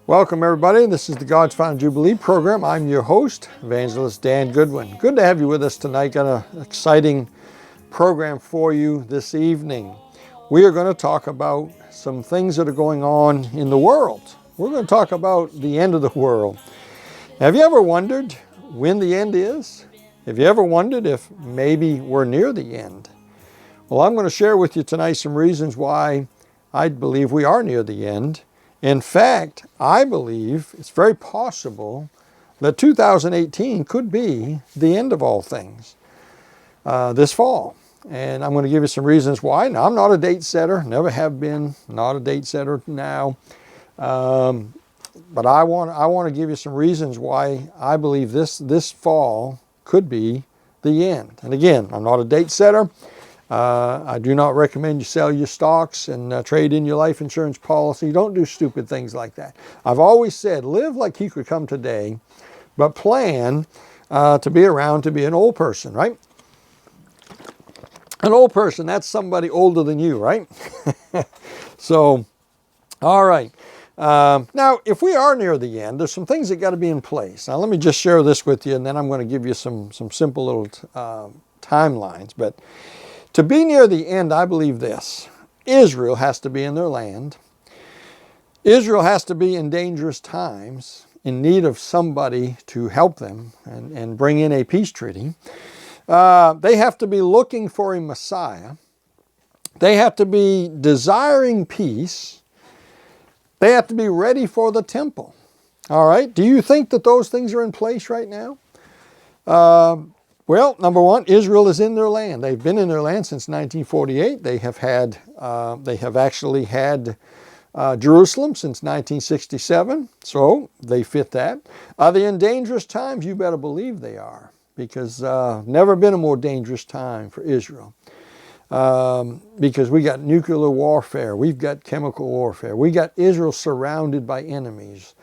Welcome everybody. This is the God's Found Jubilee program. I'm your host, Evangelist Dan Goodwin. Good to have you with us tonight. Got an exciting program for you this evening. We are going to talk about some things that are going on in the world. We're going to talk about the end of the world. Have you ever wondered when the end is? Have you ever wondered if maybe we're near the end? Well, I'm going to share with you tonight some reasons why I believe we are near the end. In fact, I believe it's very possible that 2018 could be the end of all things this fall. And I'm going to give you some reasons why. Now, I'm not a date setter, never have been, not a date setter now. But I want to give you some reasons why I believe this fall could be the end. And again, I'm not a date setter. I do not recommend you sell your stocks and trade in your life insurance policy. Don't do stupid things like that. I've always said, live like you could come today, but plan to be around to be an old person, right? An old person, that's somebody older than you, right? So, all right. Now, if we are near the end, there's some things that got to be in place. Now, let me just share this with you, and then I'm going to give you some simple little timelines. But to be near the end, I believe this. Israel has to be in their land. Israel has to be in dangerous times, in need of somebody to help them and bring in a peace treaty. They have to be looking for a Messiah. They have to be desiring peace. They have to be ready for the temple. All right? Do you think that those things are in place right now? Well, number one, Israel is in their land. They've been in their land since 1948. They have actually had Jerusalem since 1967, so they fit that. Are they in dangerous times? You better believe they are, because never been a more dangerous time for Israel. Because we got nuclear warfare, we've got chemical warfare, we got Israel surrounded by enemies.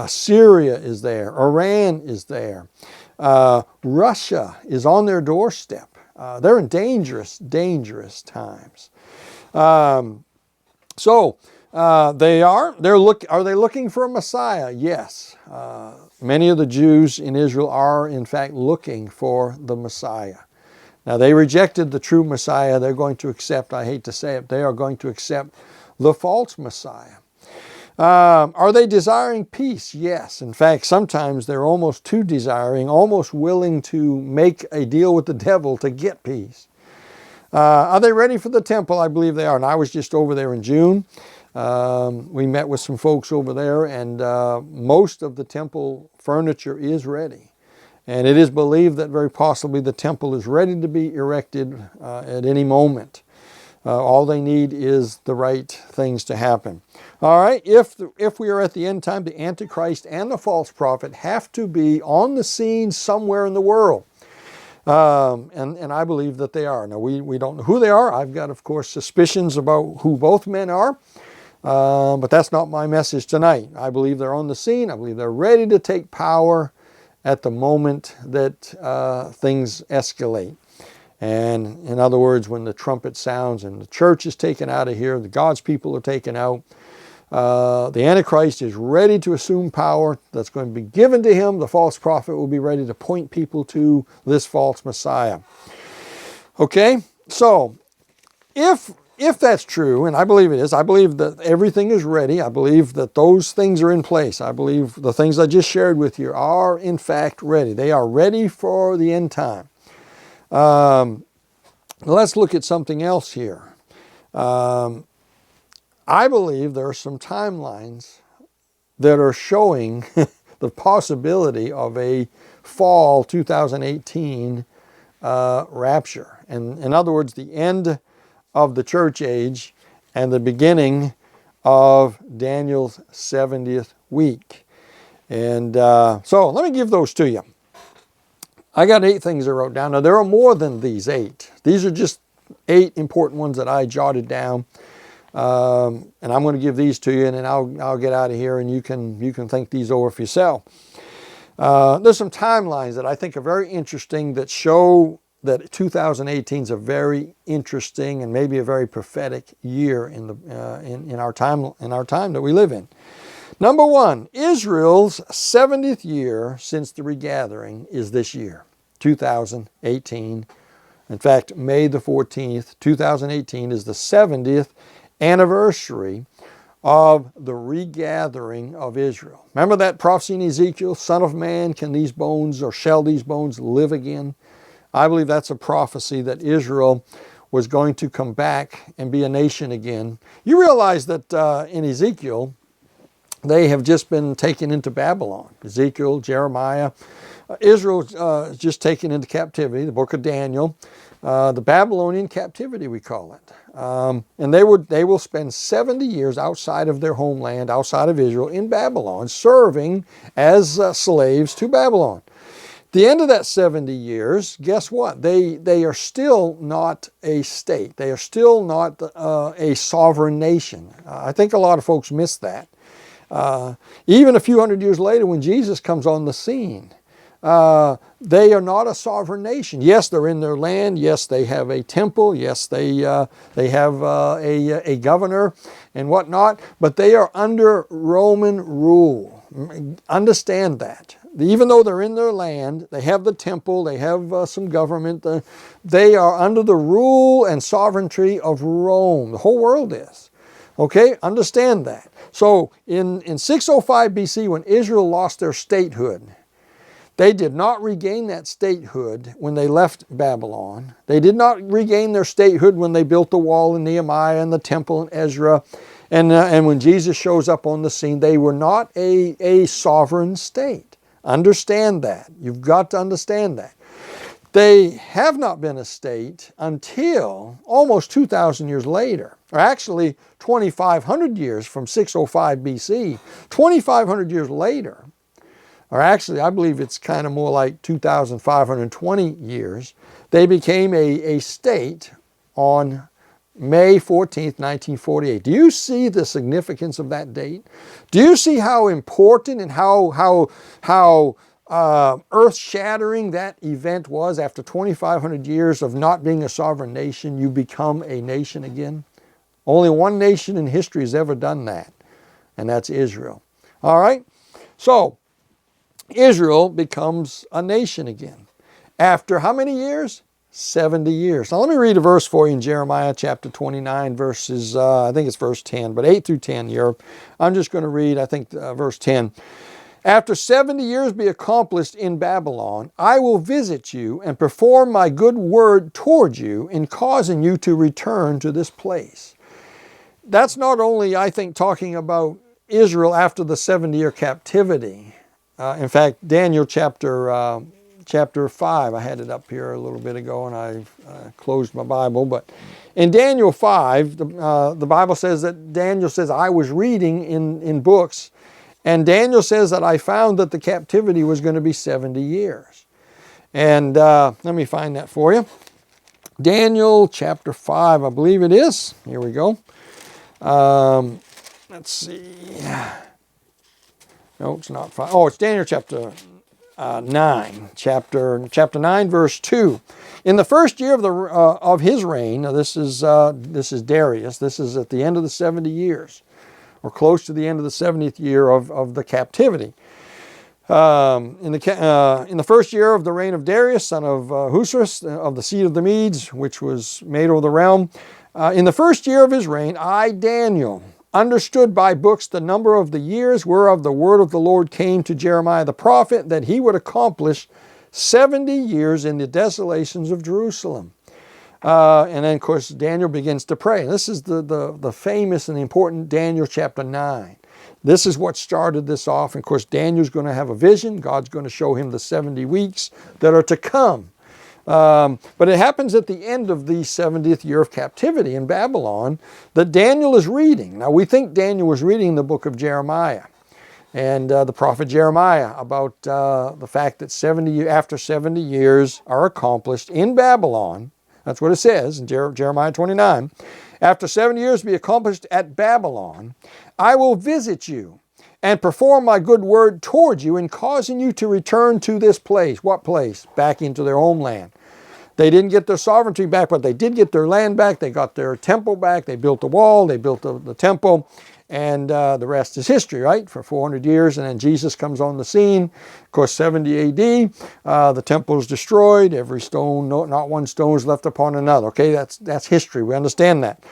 Syria is there, Iran is there. Russia is on their doorstep. They're in dangerous times. Are they looking for a Messiah? Yes. Many of the Jews in Israel are in fact looking for the Messiah. Now, they rejected the true Messiah. They're going to accept, I hate to say it, they are going to accept the false Messiah. Are they desiring peace? Yes. In fact, sometimes they're almost too desiring, almost willing to make a deal with the devil to get peace. Are they ready for the temple? I believe they are. And I was just over there in June. We met with some folks over there, and most of the temple furniture is ready. And it is believed that very possibly the temple is ready to be erected at any moment. All they need is the right things to happen. All right, if we are at the end time, the Antichrist and the false prophet have to be on the scene somewhere in the world. And I believe that they are. Now, we don't know who they are. I've got, of course, suspicions about who both men are. But that's not my message tonight. I believe they're on the scene. I believe they're ready to take power at the moment that things escalate. And in other words, when the trumpet sounds and the church is taken out of here, the God's people are taken out, the Antichrist is ready to assume power that's going to be given to him. The false prophet will be ready to point people to this false Messiah. Okay, so if that's true, and I believe it is, I believe that everything is ready. I believe that those things are in place. I believe the things I just shared with you are in fact ready. They are ready for the end time. Let's look at something else here. I believe there are some timelines that are showing the possibility of a fall 2018 rapture. And in other words, the end of the church age and the beginning of Daniel's 70th week. And so let me give those to you. I got 8 things I wrote down. Now, there are more than these 8. These are just 8 important ones that I jotted down. And I'm going to give these to you, and then I'll get out of here, and you can think these over for yourself. There's some timelines that I think are very interesting that show that 2018 is a very interesting and maybe a very prophetic year in our time that we live in. Number one, Israel's 70th year since the regathering is this year, 2018. In fact, May the 14th, 2018 is the 70th anniversary of the regathering of Israel. Remember that prophecy in Ezekiel, Son of man, can these bones or shall these bones live again? I believe that's a prophecy that Israel was going to come back and be a nation again. You realize that in Ezekiel, they have just been taken into Babylon. Ezekiel, Jeremiah, Israel is just taken into captivity, the book of Daniel, the Babylonian captivity we call it. And they will spend 70 years outside of their homeland, outside of Israel, in Babylon, serving as slaves to Babylon. The end of that 70 years, guess what? They are still not a state. They are still not a sovereign nation. I think a lot of folks miss that. Even a few hundred years later, when Jesus comes on the scene, they are not a sovereign nation. Yes, they're in their land. Yes, they have a temple. Yes, they have a governor and whatnot. But they are under Roman rule. Understand that. Even though they're in their land, they have the temple, they have some government, they are under the rule and sovereignty of Rome. The whole world is. Okay, understand that. So in 605 BC, when Israel lost their statehood, they did not regain that statehood when they left Babylon. They did not regain their statehood when they built the wall in Nehemiah and the temple in Ezra. And when Jesus shows up on the scene, they were not a sovereign state. Understand that. You've got to understand that. They have not been a state until almost 2,000 years later, or actually 2,500 years from 605 BC. 2,500 years later, or actually I believe it's kind of more like 2,520 years, they became a state on May 14th, 1948. Do you see the significance of that date? Do you see how important and how earth-shattering that event was? After 2,500 years of not being a sovereign nation, you become a nation again? Only one nation in history has ever done that, and that's Israel. All right? So, Israel becomes a nation again. After how many years? 70 years. Now let me read a verse for you in Jeremiah chapter 29, verses, I think it's verse 10, but 8 through 10 here. I'm just going to read, I think, verse 10. After 70 years be accomplished in Babylon, I will visit you and perform my good word toward you in causing you to return to this place. That's not only, I think, talking about Israel after the 70-year captivity. In fact, Daniel chapter 5, I had it up here a little bit ago and I closed my Bible, but in Daniel 5, the Bible says that Daniel says, I was reading in books, and Daniel says that I found that the captivity was going to be 70 years. And let me find that for you. Daniel chapter 5, I believe it is. Here we go. Let's see. No, it's not 5. Oh, it's Daniel chapter 9, chapter 9, verse 2. In the first year of his reign, now this is Darius. This is at the end of the 70 years, or close to the end of the 70th year of the captivity. In the first year of the reign of Darius, son of Husras, of the seed of the Medes, which was made over the realm, in the first year of his reign, I, Daniel, understood by books the number of the years whereof the word of the Lord came to Jeremiah the prophet, that he would accomplish 70 years in the desolations of Jerusalem. And then, of course, Daniel begins to pray. This is the famous and important Daniel chapter 9. This is what started this off. And of course, Daniel's going to have a vision. God's going to show him the 70 weeks that are to come. But it happens at the end of the 70th year of captivity in Babylon that Daniel is reading. Now, we think Daniel was reading the book of Jeremiah and the prophet Jeremiah about the fact that after 70 years are accomplished in Babylon. That's what it says in Jeremiah 29. After 70 years be accomplished at Babylon, I will visit you and perform my good word toward you in causing you to return to this place. What place? Back into their homeland. They didn't get their sovereignty back, but they did get their land back. They got their temple back. They built the wall. They built the temple. And the rest is history, right? For 400 years, and then Jesus comes on the scene. Of course, 70 AD, the temple is destroyed. Every stone, not one stone is left upon another. Okay, that's history. We understand that.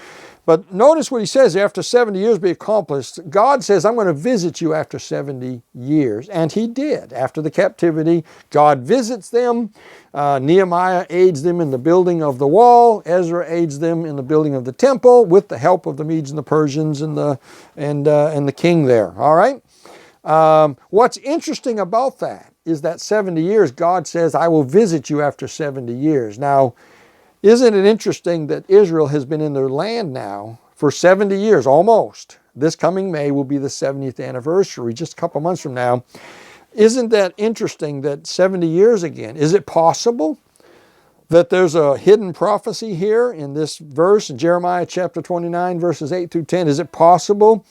But notice what he says, after 70 years be accomplished, God says, I'm going to visit you after 70 years. And he did. After the captivity, God visits them. Nehemiah aids them in the building of the wall. Ezra aids them in the building of the temple with the help of the Medes and the Persians and the king there. All right? What's interesting about that is that 70 years, God says, I will visit you after 70 years. Now, isn't it interesting that Israel has been in their land now for 70 years, almost? This coming May will be the 70th anniversary, just a couple months from now. Isn't that interesting that 70 years again? Is it possible that there's a hidden prophecy here in this verse, in Jeremiah chapter 29, verses 8 through 10? Is it possible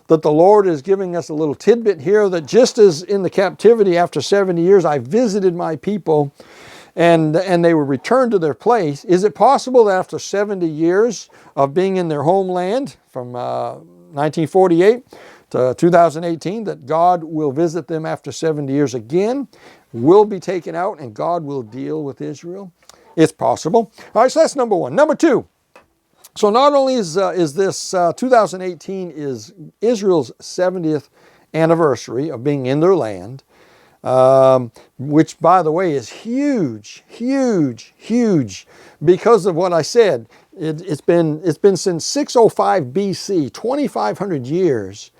that the Lord is giving us a little tidbit here that just as in the captivity after 70 years, I visited my people and they were returned to their place. Is it possible that after 70 years of being in their homeland from 1948 to 2018, that God will visit them after 70 years again, will be taken out, and God will deal with Israel? It's possible. All right, so that's number one. Number two, so not only is this 2018 is Israel's 70th anniversary of being in their land, which, by the way, is huge, huge, huge, because of what I said. It's been since 605 BC, 2,500 years.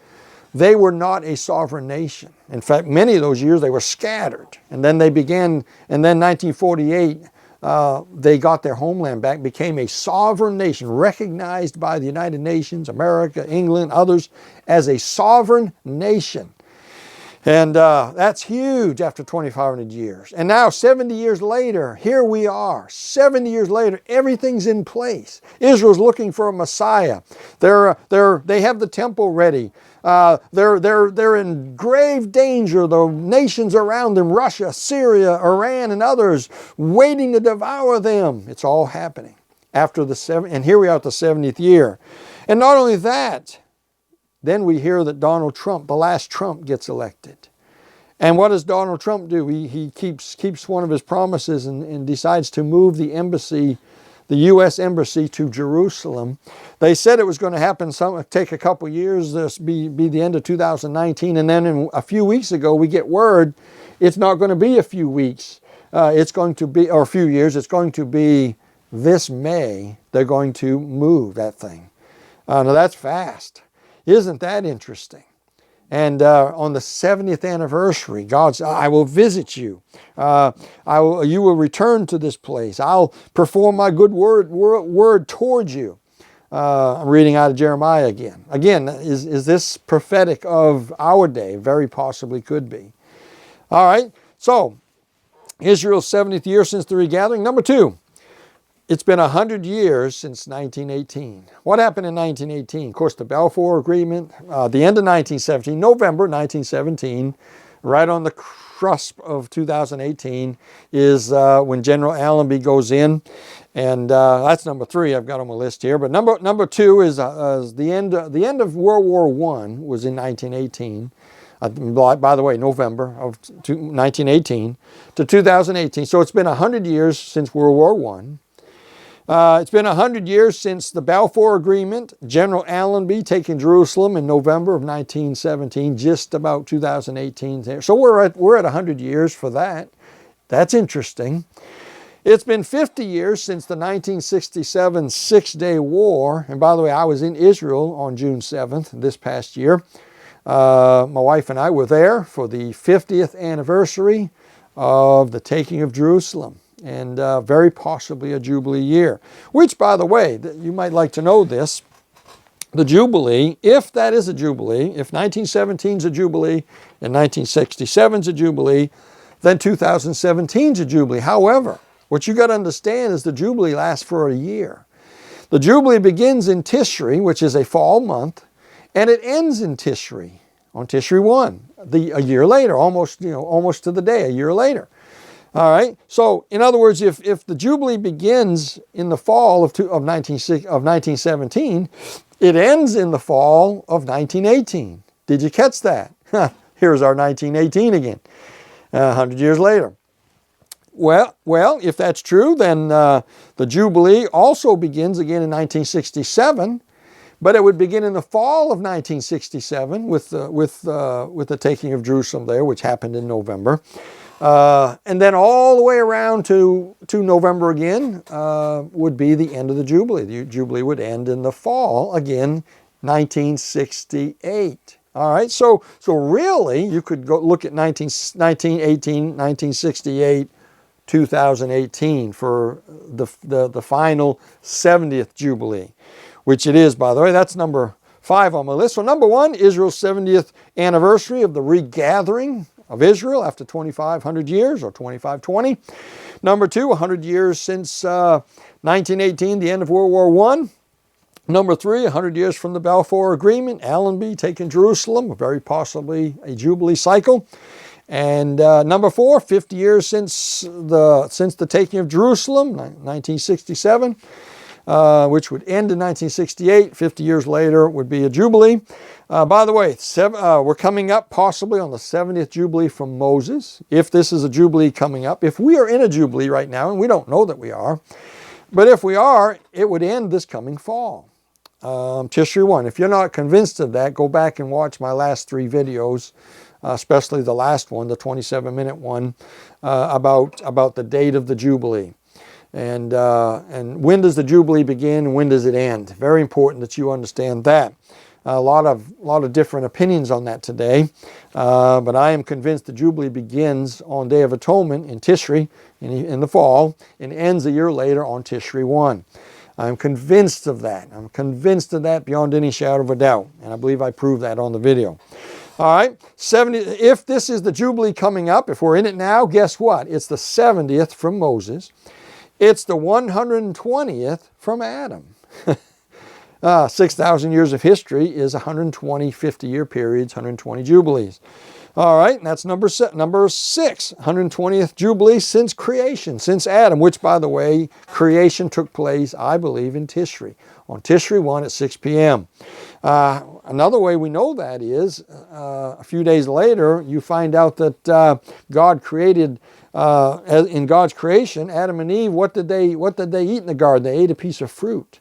They were not a sovereign nation. In fact, many of those years they were scattered, and then they began. And then 1948, they got their homeland back, became a sovereign nation, recognized by the United Nations, America, England, others, as a sovereign nation. And that's huge after 2,500 years. And now 70 years later, here we are. 70 years later, everything's in place. Israel's looking for a Messiah. They have the temple ready. They're in grave danger. The nations around them, Russia, Syria, Iran, and others, waiting to devour them. It's all happening after and here we are at the 70th year. And not only that, then we hear that Donald Trump, the last Trump, gets elected. And what does Donald Trump do? He keeps one of his promises and decides to move the embassy, the U.S. embassy, to Jerusalem. They said it was going to happen, take a couple years, this be the end of 2019. And then a few weeks ago, we get word it's not going to be a few weeks. It's going to be, or a few years, it's going to be this May. They're going to move that thing. Now that's fast. Isn't that interesting? And on the 70th anniversary, God said, I will visit you. You will return to this place. I'll perform my good word towards you. I'm reading out of Jeremiah again. Again, is this prophetic of our day? Very possibly could be. All right, so Israel's 70th year since the regathering. Number two, it's been 100 years since 1918. What happened in 1918? Of course, the Balfour Agreement, the end of 1917, November 1917, right on the cusp of 2018, is when General Allenby goes in. And that's number three I've got on my list here. But number two is the end of World War I was in 1918. By the way, November of 1918 to 2018. So it's been 100 years since World War I. It's been 100 years since the Balfour Agreement, General Allenby taking Jerusalem in November of 1917, just about 2018. So we're at 100 years for that. That's interesting. It's been 50 years since the 1967 Six-Day War. And by the way, I was in Israel on June 7th this past year. My wife and I were there for the 50th anniversary of the taking of Jerusalem. And very possibly a Jubilee year. Which, by the way, you might like to know this, the Jubilee, if that is a Jubilee, if 1917 is a Jubilee and 1967 is a Jubilee, then 2017 is a Jubilee. However, what you got to understand is the Jubilee lasts for a year. The Jubilee begins in Tishri, which is a fall month, and it ends in Tishri, on Tishri 1, a year later, almost to the day, a year later. All right. So, in other words, if the Jubilee begins in the fall of 1917, It ends in the fall of 1918. Did you catch that? Here's our 1918 again, 100 years later. Well, if that's true, then the Jubilee also begins again in 1967, but it would begin in the fall of 1967 with the taking of Jerusalem there, which happened in November. And then all the way around to November again would be the end of the Jubilee. The Jubilee would end in the fall, again, 1968. All right, so really you could go look at 1918, 1968, 2018 for the final 70th Jubilee, which it is, by the way. That's number 5 on my list. So number 1, Israel's 70th anniversary of the regathering of Israel after 2,500 years, or 2520. Number 2, 100 years since 1918, the end of World War I. Number 3, 100 years from the Balfour Agreement, Allenby taking Jerusalem, very possibly a Jubilee cycle. And number 4, 50 years since the taking of Jerusalem, 1967, which would end in 1968. 50 years later would be a Jubilee. By the way, we're coming up possibly on the 70th Jubilee from Moses, if this is a Jubilee coming up. If we are in a Jubilee right now, and we don't know that we are, but if we are, it would end this coming fall. Tishri 1. If you're not convinced of that, go back and watch my last 3 videos, especially the last one, the 27-minute one, about the date of the Jubilee. And when does the Jubilee begin and when does it end? Very important that you understand that. A lot of different opinions on that today, but I am convinced the Jubilee begins on Day of Atonement in Tishri in the fall and ends a year later on Tishri 1. I'm convinced of that. I'm convinced of that beyond any shadow of a doubt, and I believe I proved that on the video. All right, 70. If this is the Jubilee coming up, if we're in it now, guess what? It's the 70th from Moses. It's the 120th from Adam. 6,000 years of history is 120 50-year periods, 120 Jubilees. All right, and that's number 6, 120th Jubilee since creation, since Adam, which, by the way, creation took place, I believe, in Tishri, on Tishri 1 at 6 p.m. Another way we know that is, a few days later, you find out that God created, in God's creation, Adam and Eve, what did they eat in the garden? They ate a piece of fruit.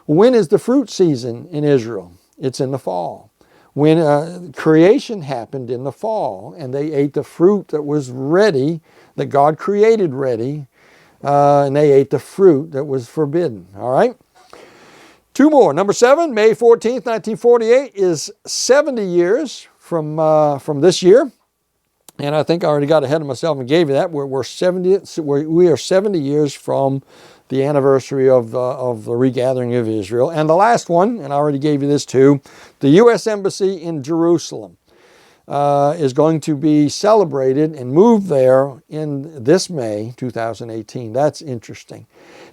When is the fruit season in Israel? It's in the fall. When creation happened in the fall, and they ate the fruit that was ready, that God created ready, and they ate the fruit that was forbidden. All right? 2 more. Number 7, May 14th, 1948 is 70 years from this year. And I think I already got ahead of myself and gave you that. We are 70 years from the anniversary of the regathering of Israel. And the last one, and I already gave you this too, the U.S. Embassy in Jerusalem is going to be celebrated and moved there in this May 2018. That's interesting.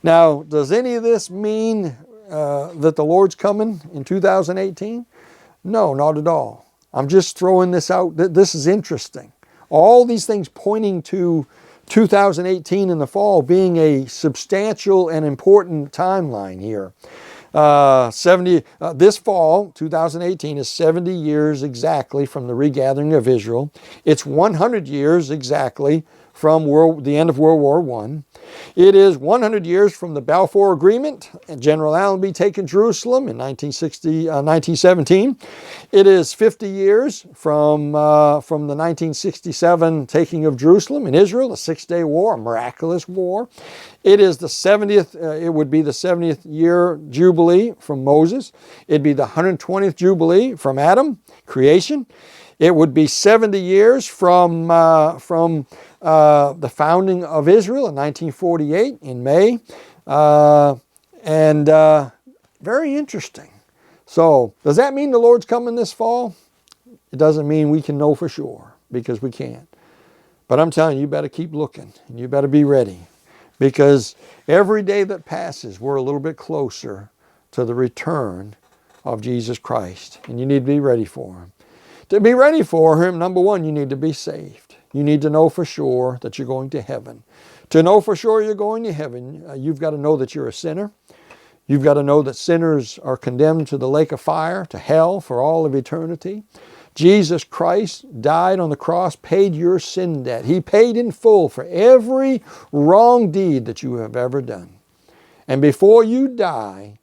Now, does any of this mean that the Lord's coming in 2018? No, not at all. I'm just throwing this out. This is interesting. All these things pointing to 2018 in the fall being a substantial and important timeline here. This fall, 2018, is 70 years exactly from the regathering of Israel. It's 100 years exactly from the end of World War I. It is 100 years from the Balfour Agreement, and General Allenby taking Jerusalem in 1917. It is 50 years from the 1967 taking of Jerusalem in Israel, the Six-Day War, a miraculous war. It is the 70th, it would be the 70th year Jubilee from Moses. It'd be the 120th Jubilee from Adam, creation. It would be 70 years from the founding of Israel in 1948 in May. Very interesting. So, does that mean the Lord's coming this fall? It doesn't mean we can know for sure, because we can't. But I'm telling you, you better keep looking, and you better be ready. Because every day that passes, we're a little bit closer to the return of Jesus Christ. And you need to be ready for Him. To be ready for Him, number 1, you need to be saved. You need to know for sure that you're going to heaven. To know for sure you're going to heaven, you've got to know that you're a sinner. You've got to know that sinners are condemned to the lake of fire, to hell for all of eternity. Jesus Christ died on the cross, paid your sin debt. He paid in full for every wrong deed that you have ever done. And before you die,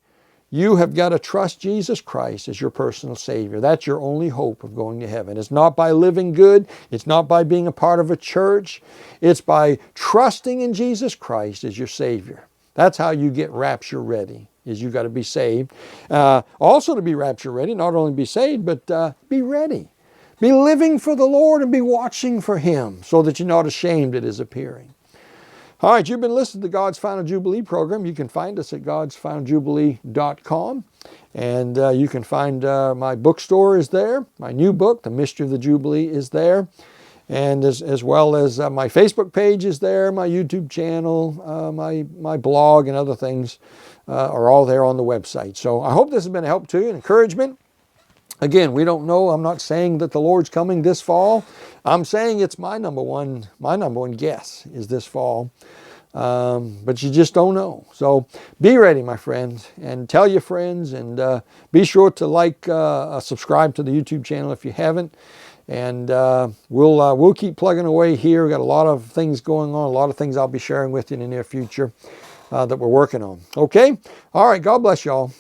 you have got to trust Jesus Christ as your personal Savior. That's your only hope of going to heaven. It's not by living good. It's not by being a part of a church. It's by trusting in Jesus Christ as your Savior. That's how you get rapture ready, is you've got to be saved. Also to be rapture ready, not only be saved, but be ready. Be living for the Lord and be watching for Him so that you're not ashamed at His appearing. All right, you've been listening to God's Final Jubilee program. You can find us at godsfinaljubilee.com. And you can find my bookstore is there. My new book, The Mystery of the Jubilee, is there. And as well as my Facebook page is there, my YouTube channel, my blog and other things are all there on the website. So I hope this has been a help to you, an encouragement. Again, we don't know. I'm not saying that the Lord's coming this fall. I'm saying it's my number one guess is this fall. But you just don't know. So be ready, my friends, and tell your friends, and be sure to subscribe to the YouTube channel if you haven't. And we'll keep plugging away here. We've got a lot of things going on, a lot of things I'll be sharing with you in the near future that we're working on. Okay? All right. God bless y'all.